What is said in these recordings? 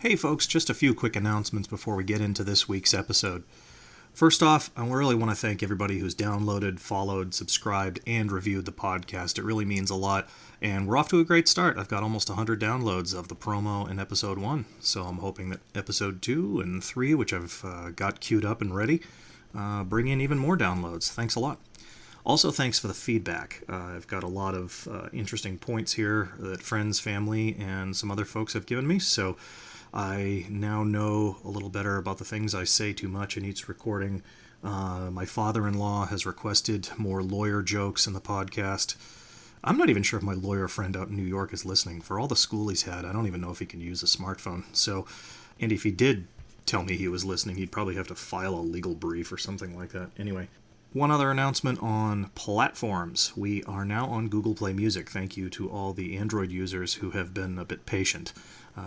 Hey folks, just a few quick announcements before we get into this week's episode. First off, I really want to thank everybody who's downloaded, followed, subscribed, and reviewed the podcast. It really means a lot, and we're off to a great start. I've got almost 100 downloads of the promo in episode 1, so I'm hoping that episode 2 and 3, which I've got queued up and ready, bring in even more downloads. Thanks a lot. Also, thanks for the feedback. I've got a lot of interesting points here that friends, family, and some other folks have given me, so I now know a little better about the things I say too much in each recording. My father-in-law has requested more lawyer jokes in the podcast. I'm not even sure if my lawyer friend out in New York is listening. For all the school he's had, I don't even know if he can use a smartphone. So, and if he did tell me he was listening, he'd probably have to file a legal brief or something like that. Anyway, one other announcement on platforms. We are now on Google Play Music. Thank you to all the Android users who have been a bit patient.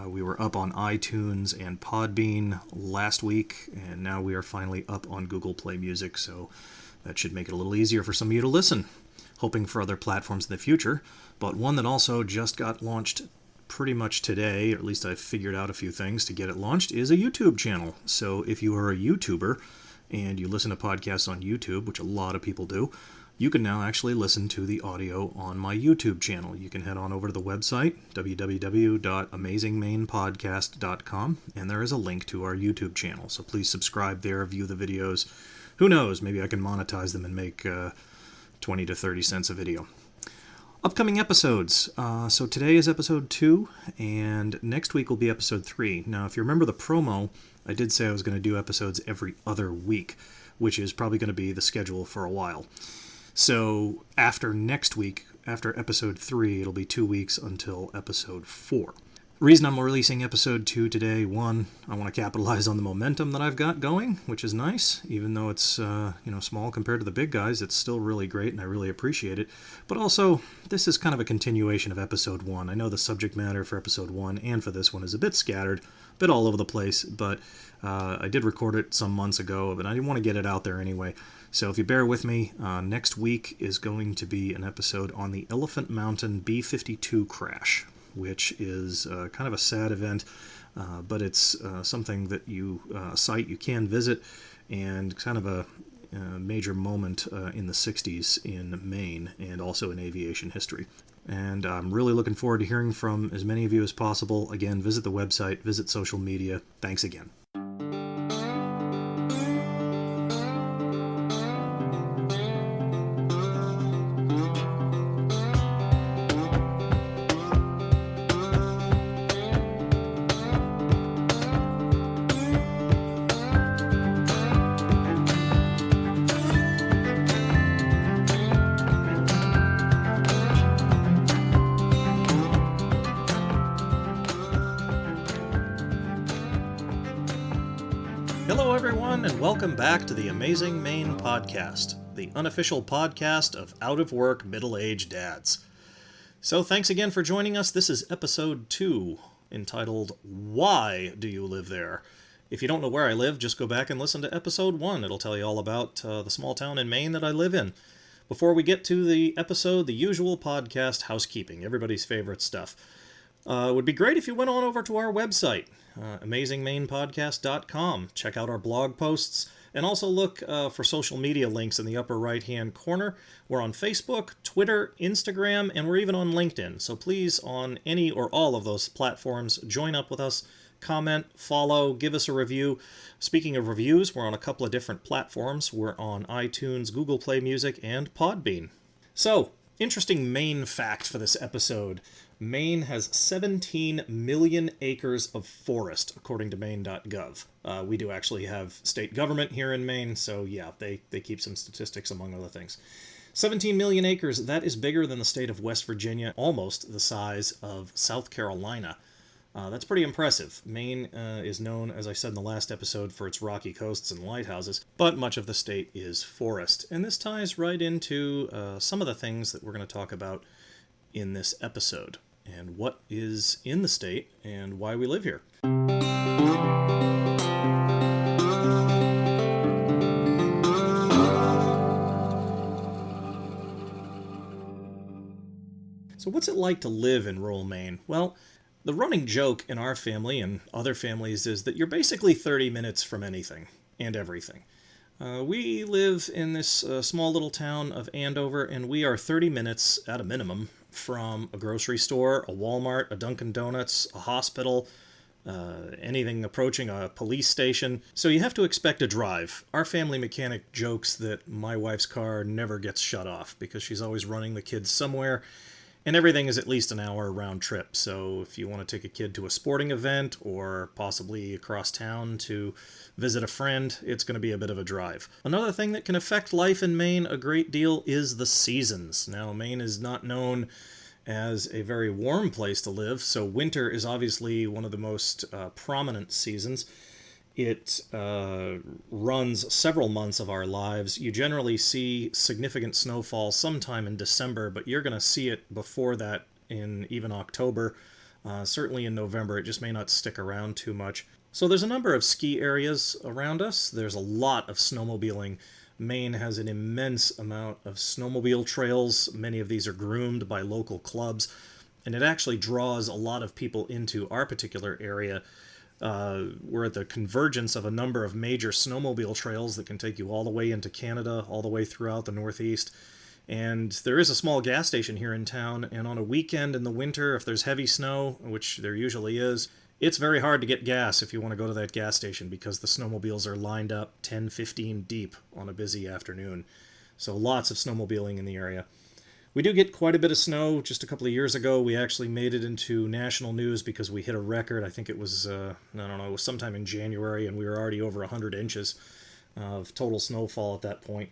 We were up on iTunes and Podbean last week, and now we are finally up on Google Play Music, so that should make it a little easier for some of you to listen. Hoping for other platforms in the future, but one that also just got launched pretty much today, or at least I figured out a few things to get it launched, is a YouTube channel. So if you are a YouTuber and you listen to podcasts on YouTube, which a lot of people do, you can now actually listen to the audio on my YouTube channel. You can head on over to the website, www.amazingmainepodcast.com, and there is a link to our YouTube channel. So please subscribe there, view the videos. Who knows, maybe I can monetize them and make 20 to 30 cents a video. Upcoming episodes. So today is episode 2, and next week will be episode 3. Now, if you remember the promo, I did say I was going to do episodes every other week, which is probably going to be the schedule for a while. So after next week, after episode 3, it'll be 2 weeks until episode 4. Reason I'm releasing episode 2 today, one, I want to capitalize on the momentum that I've got going, which is nice. Even though it's small compared to the big guys, it's still really great and I really appreciate it. But also, this is kind of a continuation of episode 1. I know the subject matter for episode 1 and for this one is a bit scattered, a bit all over the place, but I did record it some months ago, but I didn't want to get it out there anyway. So if you bear with me, next week is going to be an episode on the Elephant Mountain B-52 crash, which is kind of a sad event, but it's something that a site you can visit, and kind of a major moment in the 60s in Maine, and also in aviation history. And I'm really looking forward to hearing from as many of you as possible. Again, visit the website, visit social media. Thanks again. Hello everyone, and welcome back to the Amazing Maine podcast, the unofficial podcast of out-of-work middle-aged dads. So thanks again for joining us. This is episode 2, entitled, Why Do You Live There? If you don't know where I live, just go back and listen to episode 1. It'll tell you all about the small town in Maine that I live in. Before we get to the episode, the usual podcast housekeeping, everybody's favorite stuff. It would be great if you went on over to our website, amazingmainepodcast.com. Check out our blog posts, and also look for social media links in the upper right-hand corner. We're on Facebook, Twitter, Instagram, and we're even on LinkedIn. So please, on any or all of those platforms, join up with us, comment, follow, give us a review. Speaking of reviews, we're on a couple of different platforms. We're on iTunes, Google Play Music, and Podbean. So, interesting Maine fact for this episode. Maine has 17 million acres of forest, according to Maine.gov. We do actually have state government here in Maine, so yeah, they keep some statistics among other things. 17 million acres, that is bigger than the state of West Virginia, almost the size of South Carolina. That's pretty impressive. Maine is known, as I said in the last episode, for its rocky coasts and lighthouses, but much of the state is forest. And this ties right into some of the things that we're going to talk about in this episode, and what is in the state and why we live here. So what's it like to live in rural Maine? Well, The running joke in our family and other families is that you're basically 30 minutes from anything and everything. We live in this small little town of Andover, and we are 30 minutes at a minimum from a grocery store, a Walmart, a Dunkin' Donuts, a hospital, anything approaching a police station. So you have to expect a drive. Our family mechanic jokes that my wife's car never gets shut off because she's always running the kids somewhere, and everything is at least an hour round trip. So if you want to take a kid to a sporting event or possibly across town to visit a friend, it's going to be a bit of a drive. Another thing that can affect life in Maine a great deal is the seasons. Now, Maine is not known as a very warm place to live, so winter is obviously one of the most prominent seasons. It runs several months of our lives. You generally see significant snowfall sometime in December, but you're going to see it before that in even October. Certainly in November, it just may not stick around too much. So there's a number of ski areas around us. There's a lot of snowmobiling. Maine has an immense amount of snowmobile trails. Many of these are groomed by local clubs, and it actually draws a lot of people into our particular area. We're at the convergence of a number of major snowmobile trails that can take you all the way into Canada, all the way throughout the Northeast. And there is a small gas station here in town, and on a weekend in the winter, if there's heavy snow, which there usually is, it's very hard to get gas if you want to go to that gas station because the snowmobiles are lined up 10, 15 deep on a busy afternoon. So lots of snowmobiling in the area. We do get quite a bit of snow. Just a couple of years ago, we actually made it into national news because we hit a record. I think it was, I don't know, it was sometime in January, and we were already over 100 inches of total snowfall at that point.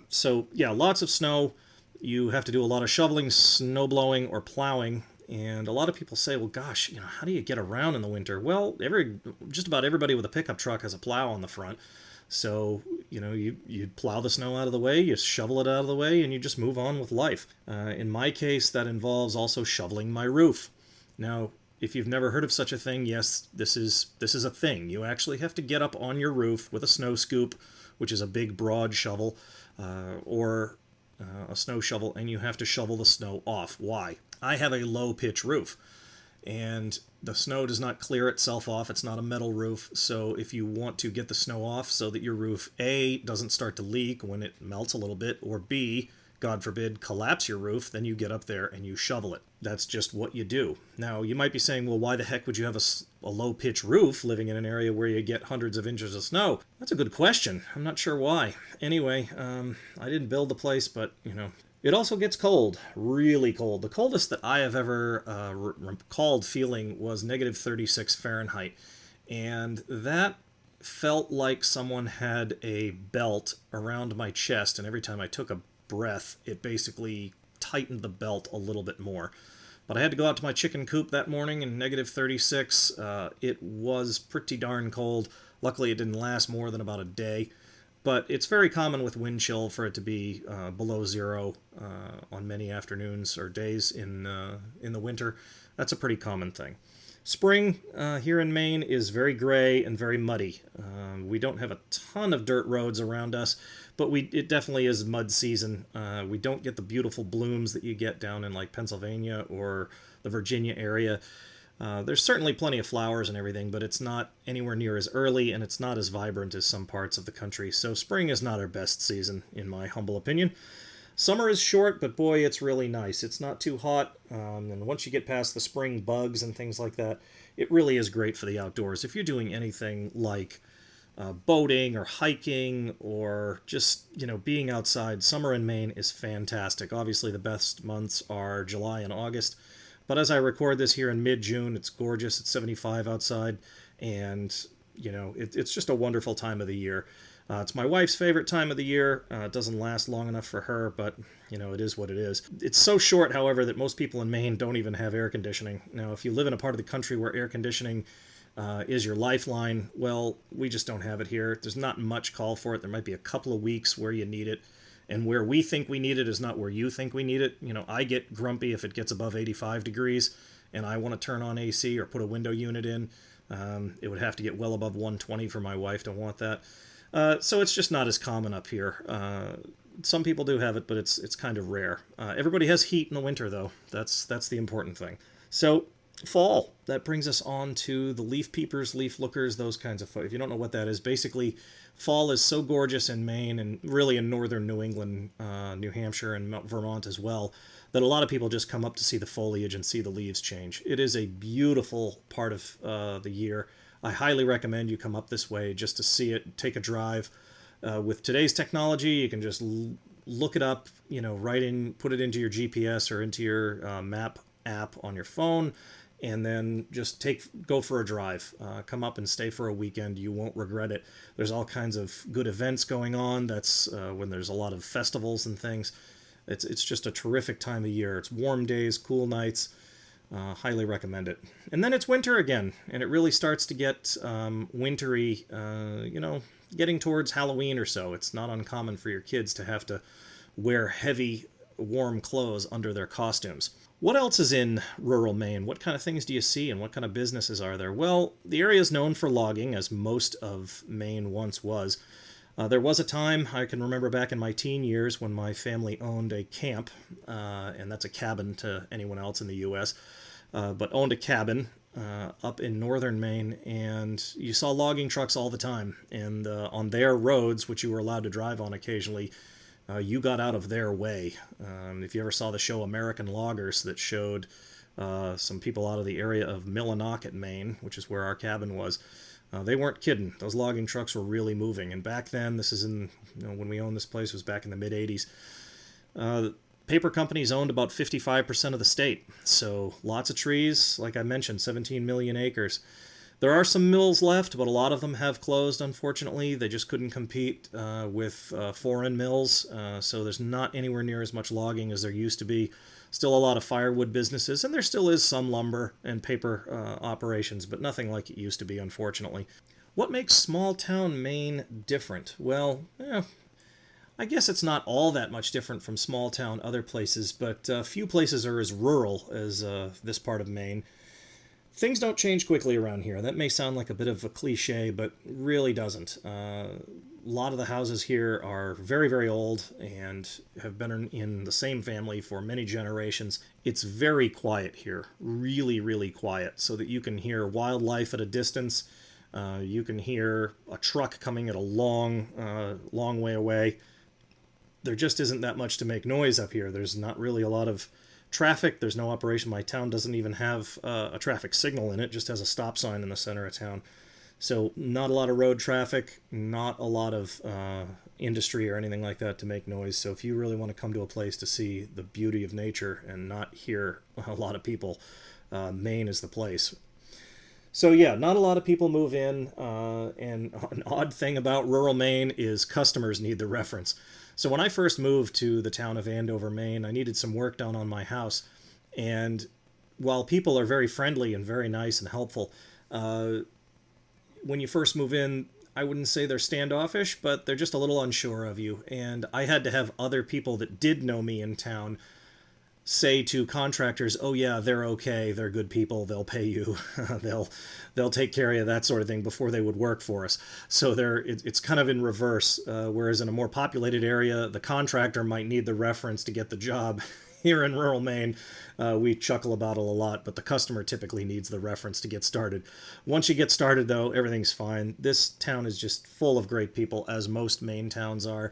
So, yeah, lots of snow. You have to do a lot of shoveling, snow blowing, or plowing. And a lot of people say, well, gosh, how do you get around in the winter? Well, just about everybody with a pickup truck has a plow on the front. So, you plow the snow out of the way, you shovel it out of the way, and you just move on with life. In my case, that involves also shoveling my roof. Now, if you've never heard of such a thing, yes, this is a thing. You actually have to get up on your roof with a snow scoop, which is a big, broad shovel, or a snow shovel, and you have to shovel the snow off. Why? I have a low-pitch roof, and the snow does not clear itself off. It's not a metal roof, so if you want to get the snow off so that your roof, A, doesn't start to leak when it melts a little bit, or B, God forbid, collapse your roof, then you get up there and you shovel it. That's just what you do. Now, you might be saying, well, why the heck would you have a low-pitch roof living in an area where you get hundreds of inches of snow? That's a good question. I'm not sure why. Anyway, I didn't build the place, but, It also gets cold, really cold. The coldest that I have ever recalled feeling was negative 36 Fahrenheit. And that felt like someone had a belt around my chest, and every time I took a breath, it basically tightened the belt a little bit more. But I had to go out to my chicken coop that morning in negative 36. It was pretty darn cold. Luckily, it didn't last more than about a day. But it's very common with wind chill for it to be below zero on many afternoons or days in the winter. That's a pretty common thing. Spring here in Maine is very gray and very muddy. We don't have a ton of dirt roads around us, but it definitely is mud season. We don't get the beautiful blooms that you get down in like Pennsylvania or the Virginia area. There's certainly plenty of flowers and everything, but it's not anywhere near as early, and it's not as vibrant as some parts of the country. So spring is not our best season, in my humble opinion. Summer is short, but boy, it's really nice. It's not too hot, and once you get past the spring bugs and things like that, it really is great for the outdoors. If you're doing anything like boating or hiking or just, being outside, summer in Maine is fantastic. Obviously, the best months are July and August. But as I record this here in mid-June, it's gorgeous. It's 75 outside, and, it's just a wonderful time of the year. It's my wife's favorite time of the year. It doesn't last long enough for her, but, it is what it is. It's so short, however, that most people in Maine don't even have air conditioning. Now, if you live in a part of the country where air conditioning is your lifeline, well, we just don't have it here. There's not much call for it. There might be a couple of weeks where you need it. And where we think we need it is not where you think we need it. I get grumpy if it gets above 85 degrees and I want to turn on AC or put a window unit in. It would have to get well above 120 for my wife to want that. So it's just not as common up here. Some people do have it, but it's kind of rare. Everybody has heat in the winter, though. That's the important thing. So Fall. That brings us on to the leaf peepers, leaf lookers, those kinds of. If you don't know what that is, basically, fall is so gorgeous in Maine and really in northern New England, New Hampshire, and Vermont as well, that a lot of people just come up to see the foliage and see the leaves change. It is a beautiful part of the year. I highly recommend you come up this way just to see it, take a drive. With today's technology, you can just look it up, put it into your GPS or into your map app on your phone, and then just go for a drive. Come up and stay for a weekend. You won't regret it. There's all kinds of good events going on. That's when there's a lot of festivals and things. It's just a terrific time of year. It's warm days, cool nights. Highly recommend it. And then it's winter again, and it really starts to get wintry, getting towards Halloween or so. It's not uncommon for your kids to have to wear heavy, warm clothes under their costumes. What else is in rural Maine? What kind of things do you see, and what kind of businesses are there? Well, the area is known for logging, as most of Maine once was. There was a time, I can remember back in my teen years, when my family owned a camp, and that's a cabin to anyone else in the U.S., but owned a cabin up in northern Maine, and you saw logging trucks all the time. And on their roads, which you were allowed to drive on occasionally, you got out of their way. If you ever saw the show American Loggers, that showed some people out of the area of Millinocket, Maine, which is where our cabin was, they weren't kidding. Those logging trucks were really moving. And back then, this is when we owned this place, was back in the mid-'80s. Paper companies owned about 55% of the state. So lots of trees, like I mentioned, 17 million acres. There are some mills left, but a lot of them have closed, unfortunately. They just couldn't compete with foreign mills, so there's not anywhere near as much logging as there used to be. Still a lot of firewood businesses, and there still is some lumber and paper operations, but nothing like it used to be, unfortunately. What makes small-town Maine different? Well, I guess it's not all that much different from small-town other places, but few places are as rural as this part of Maine. Things don't change quickly around here. That may sound like a bit of a cliche, but really doesn't. A lot of the houses here are very, very old and have been in the same family for many generations. It's very quiet here, really, really quiet, so that you can hear wildlife at a distance. You can hear a truck coming at a long way away. There just isn't that much to make noise up here. There's not really a lot of traffic. There's no operation. My town doesn't even have a traffic signal in it, just has a stop sign in the center of town. So not a lot of road traffic, not a lot of industry or anything like that to make noise. So if you really want to come to a place to see the beauty of nature and not hear a lot of people, Maine is the place. So yeah, not a lot of people move in, and an odd thing about rural Maine is customers need the reference. So when I first moved to the town of Andover, Maine, I needed some work done on my house. And while people are very friendly and very nice and helpful, when you first move in, I wouldn't say they're standoffish, but they're just a little unsure of you. And I had to have other people that did know me in town say to contractors, "Oh yeah, they're okay, they're good people, they'll pay you, they'll take care of you," that sort of thing, before they would work for us. So it's kind of in reverse. Whereas in a more populated area, the contractor might need the reference to get the job. Here in rural Maine, we chuckle about it a lot, but the customer typically needs the reference to get started. Once you get started, though, everything's fine. This town is just full of great people, as most Maine towns are.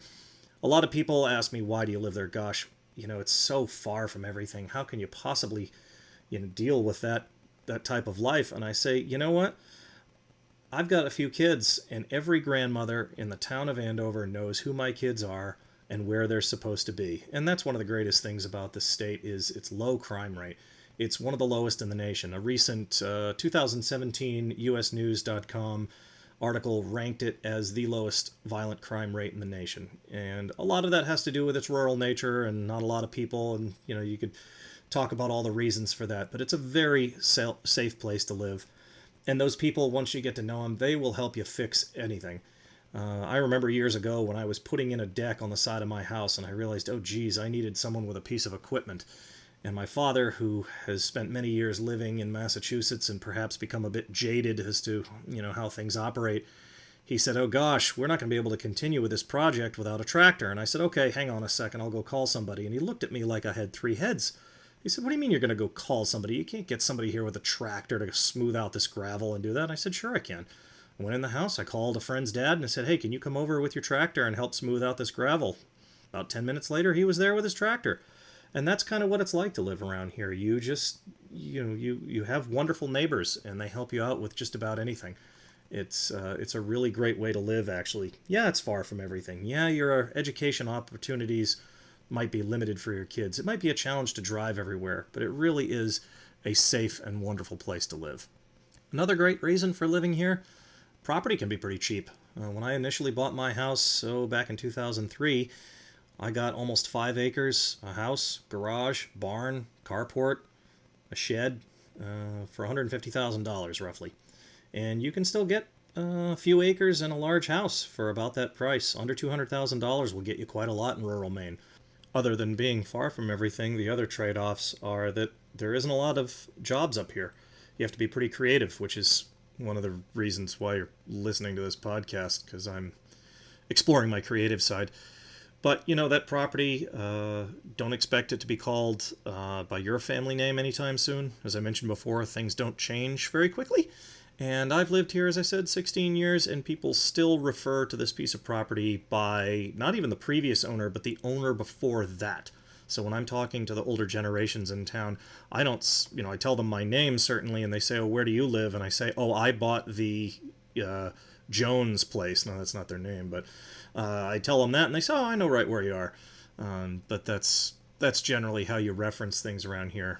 A lot of people ask me, why do you live there? Gosh, it's so far from everything. How can you possibly, deal with that type of life? And I say, you know what? I've got a few kids, and every grandmother in the town of Andover knows who my kids are and where they're supposed to be. And that's one of the greatest things about this state is its low crime rate. It's one of the lowest in the nation. A recent 2017 usnews.com article ranked it as the lowest violent crime rate in the nation. And a lot of that has to do with its rural nature and not a lot of people. And, you could talk about all the reasons for that. But it's a very safe place to live. And those people, once you get to know them, they will help you fix anything. I remember years ago when I was putting in a deck on the side of my house, and I realized, oh geez, I needed someone with a piece of equipment. And my father, who has spent many years living in Massachusetts and perhaps become a bit jaded as to, how things operate, he said, oh gosh, we're not going to be able to continue with this project without a tractor. And I said, okay, hang on a second, I'll go call somebody. And he looked at me like I had three heads. He said, what do you mean you're going to go call somebody? You can't get somebody here with a tractor to smooth out this gravel and do that. And I said, sure I can. I went in the house, I called a friend's dad and I said, hey, can you come over with your tractor and help smooth out this gravel? About 10 minutes later, he was there with his tractor. And that's kind of what it's like to live around here. You just, you have wonderful neighbors and they help you out with just about anything. It's a really great way to live, actually. Yeah, it's far from everything. Yeah, your education opportunities might be limited for your kids. It might be a challenge to drive everywhere, but it really is a safe and wonderful place to live. Another great reason for living here, property can be pretty cheap. When I initially bought my house, back in 2003, I got almost 5 acres, a house, garage, barn, carport, a shed, for $150,000 roughly. And you can still get a few acres and a large house for about that price. Under $200,000 will get you quite a lot in rural Maine. Other than being far from everything, the other trade-offs are that there isn't a lot of jobs up here. You have to be pretty creative, which is one of the reasons why you're listening to this podcast, because I'm exploring my creative side. But, that property, don't expect it to be called by your family name anytime soon. As I mentioned before, things don't change very quickly. And I've lived here, as I said, 16 years, and people still refer to this piece of property by not even the previous owner, but the owner before that. So when I'm talking to the older generations in town, I don't, I tell them my name, certainly, and they say, oh, where do you live? And I say, oh, I bought the Jones place. No, that's not their name, but I tell them that, and they say, oh, I know right where you are. But that's generally how you reference things around here.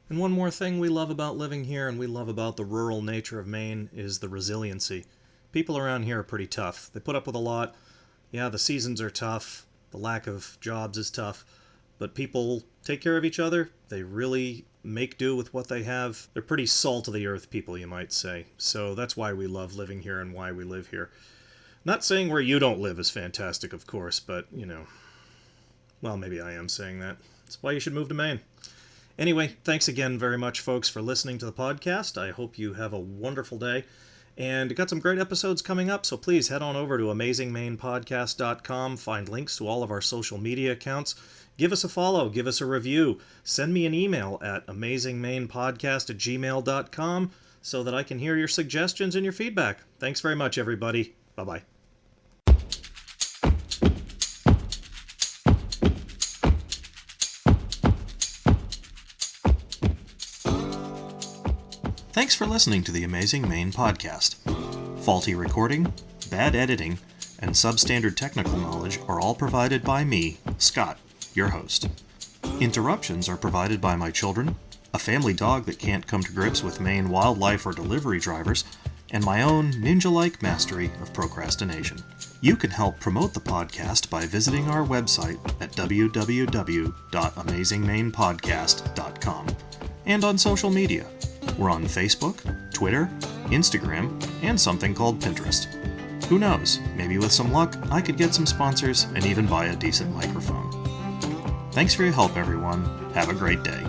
And one more thing we love about living here and we love about the rural nature of Maine is the resiliency. People around here are pretty tough. They put up with a lot. Yeah, the seasons are tough. The lack of jobs is tough. But people take care of each other. They really make do with what they have. They're pretty salt of the earth people, you might say. So that's why we love living here and why we live here. Not saying where you don't live is fantastic, of course, but, well, maybe I am saying that. That's why you should move to Maine. Anyway, thanks again very much, folks, for listening to the podcast. I hope you have a wonderful day. And got some great episodes coming up, so please head on over to amazingmainepodcast.com, find links to all of our social media accounts. Give us a follow, give us a review, send me an email at amazingmainepodcast@gmail.com so that I can hear your suggestions and your feedback. Thanks very much, everybody. Bye-bye. Thanks for listening to the Amazing Maine podcast. Faulty recording, bad editing, and substandard technical knowledge are all provided by me, Scott, your host. Interruptions are provided by my children, a family dog that can't come to grips with Maine wildlife or delivery drivers, and my own ninja-like mastery of procrastination. You can help promote the podcast by visiting our website at www.amazingmainepodcast.com and on social media. We're on Facebook, Twitter, Instagram, and something called Pinterest. Who knows, maybe with some luck, I could get some sponsors and even buy a decent microphone. Thanks for your help, everyone. Have a great day.